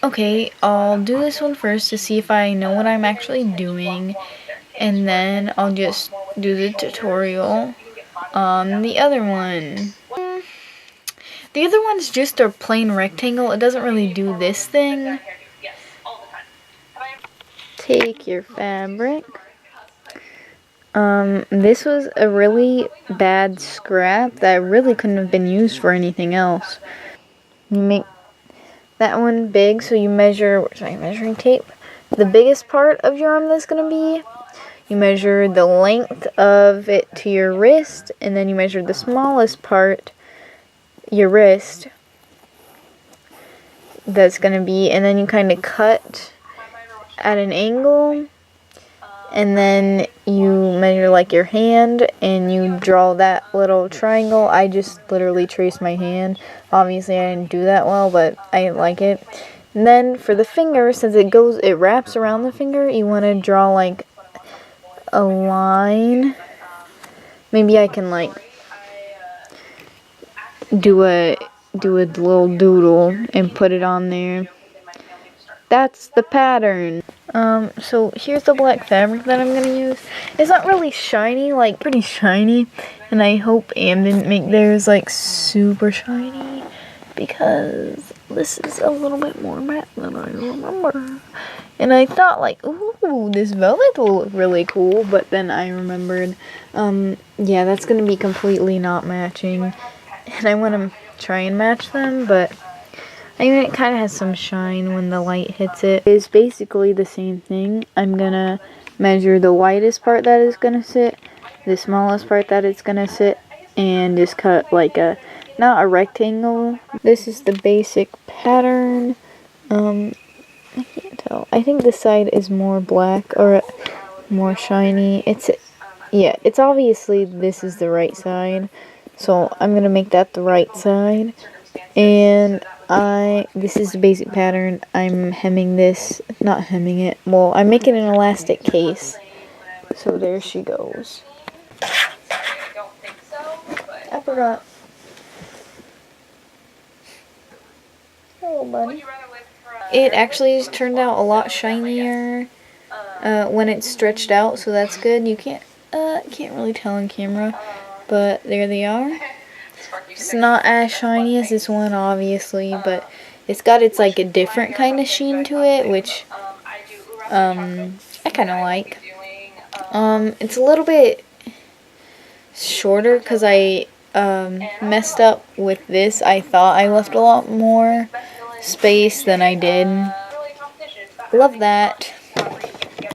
Okay, I'll do this one first to see if I know what I'm actually doing, and then I'll just do the tutorial on the other one. The other one's just a plain rectangle. It doesn't really do this thing. Take your fabric. This was a really bad scrap that really couldn't have been used for anything else. You make that one big, so you measure, where's my measuring tape? The biggest part of your arm that's going to be, you measure the length of it to your wrist, and then you measure the smallest part, your wrist, that's going to be, and then you kind of cut at an angle, and then you measure like your hand, and you draw that little triangle. I just literally traced my hand. Obviously I didn't do that well, but I like it. And then for the finger, since it wraps around the finger, you want to draw like a line. Maybe I can like do a little doodle and put it on there. That's the pattern. So here's the black fabric that I'm gonna use. It's not really shiny, like pretty shiny, and I hope Am didn't make theirs like super shiny, because this is a little bit more matte than I remember. And I thought like, ooh, this velvet will look really cool, but then I remembered, yeah, that's gonna be completely not matching, and I want to try and match them, but I mean, it kind of has some shine when the light hits it. It's basically the same thing. I'm gonna measure the widest part that is gonna sit, the smallest part that it's gonna sit, and just cut like a, not a rectangle. This is the basic pattern. I can't tell. I think this side is more black or more shiny. Yeah, it's obviously this is the right side. So I'm gonna make that the right side. And this is the basic pattern. I'm hemming this, not hemming it, well, I'm making an elastic case. So there she goes. I forgot. Hello, buddy. It actually turned out a lot shinier when it's stretched out, so that's good. You can't really tell on camera, but there they are. It's not as shiny as this one, obviously, but it's got like a different kind of sheen to it, which I kind of like. It's a little bit shorter because I messed up with this. I thought I left a lot more space than I did. Love that.